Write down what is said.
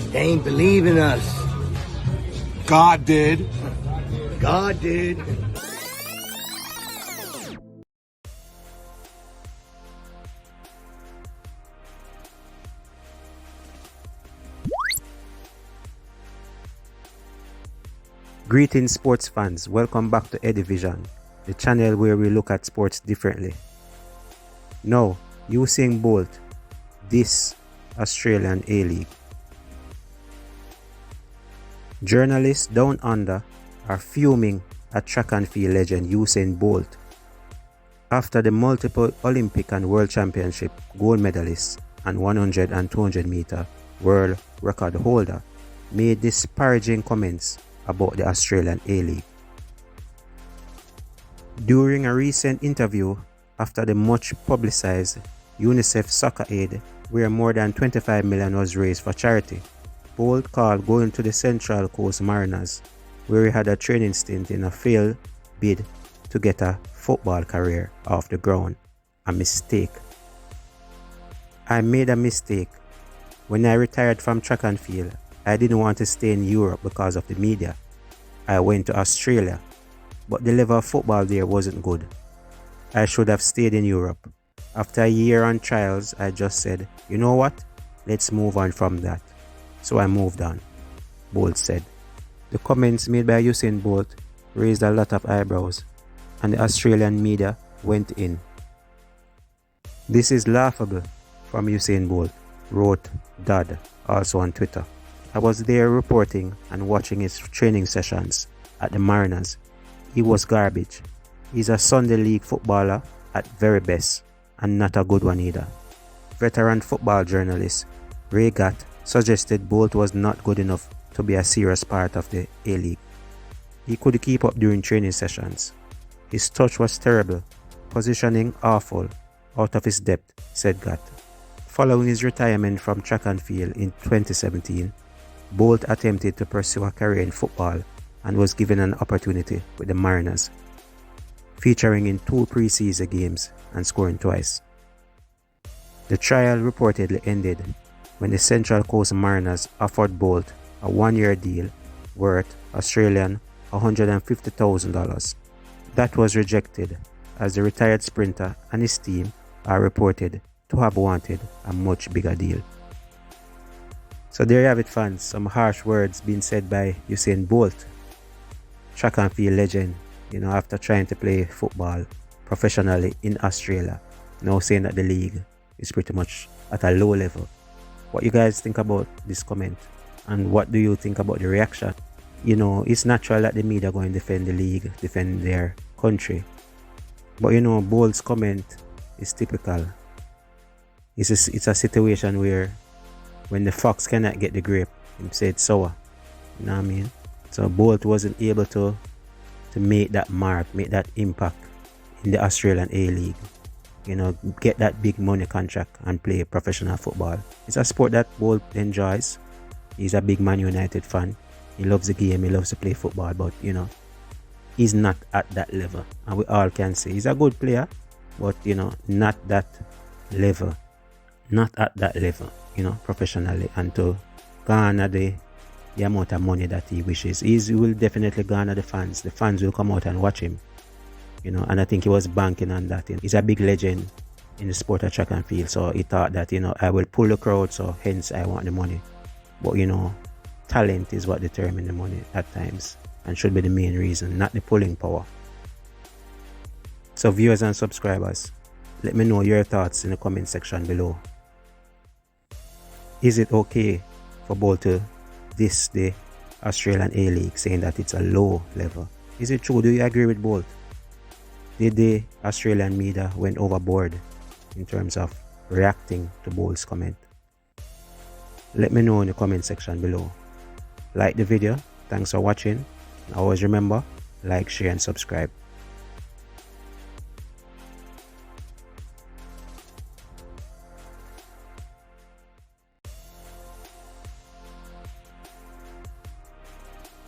They ain't believe in us. God did. God did. Greetings sports fans, welcome back to Eddy Vision, the channel where we look at sports differently. Now, Usain Bolt, this Australian A-League. Journalists down under are fuming at track and field legend Usain Bolt after the multiple Olympic and World Championship gold medalist and 100 and 200 meter world record holder made disparaging comments about the Australian A-League. During a recent interview after the much publicized UNICEF soccer aid where more than 25 million was raised for charity, Bolt called going to the Central Coast Mariners, where he had a training stint in a failed bid to get a football career off the ground, a mistake. I made a mistake. When I retired from track and field, I didn't want to stay in Europe because of the media. I went to Australia, but the level of football there wasn't good. I should have stayed in Europe. After a year on trials, I just said, you know what? Let's move on from that. So I moved on, Bolt said. The comments made by Usain Bolt raised a lot of eyebrows, and the Australian media went in. This is laughable, from Usain Bolt, wrote Dad, also on Twitter. I was there reporting and watching his training sessions at the Mariners. He was garbage. He's a Sunday League footballer at very best, and not a good one either. Veteran football journalist Ray Gatt suggested Bolt was not good enough to be a serious part of the A-League. He could keep up during training sessions. His touch was terrible, positioning awful, out of his depth, said Gatt. Following his retirement from track and field in 2017, Bolt attempted to pursue a career in football and was given an opportunity with the Mariners, featuring in 2 preseason games and scoring twice. The trial reportedly ended when the Central Coast Mariners offered Bolt a 1-year deal worth Australian $150,000. That was rejected, as the retired sprinter and his team are reported to have wanted a much bigger deal. So there you have it, fans, some harsh words being said by Usain Bolt, track and field legend, after trying to play football professionally in Australia, now saying that the league is pretty much at a low level. What you guys think about this comment, and what do you think about the reaction? It's natural that the media go and defend the league, defend their country, but Bolt's comment is typical. It's a situation where when the fox cannot get the grape, him say it's sour. You know what I mean? So Bolt wasn't able to make that mark, make that impact in the Australian A-League. Get that big money contract and play professional football. It's a sport that Bolt enjoys. He's a big Man United fan. He loves the game, he loves to play football, but he's not at that level. And we all can say he's a good player, but not that level. Not at that level, professionally, and to garner the amount of money that he wishes. He will definitely garner the fans. The fans will come out and watch him, and I think he was banking on that. He's a big legend in the sport of track and field, so he thought that, I will pull the crowd, so hence I want the money. But, talent is what determines the money at times, and should be the main reason, not the pulling power. So viewers and subscribers, let me know your thoughts in the comment section below. Is it okay for Bolt to diss the Australian A-League, saying that it's a low level? Is it true? Do you agree with Bolt? Did the Australian media went overboard in terms of reacting to Bolt's comment? Let me know in the comment section below. Like the video. Thanks for watching. And always remember, like, share and subscribe.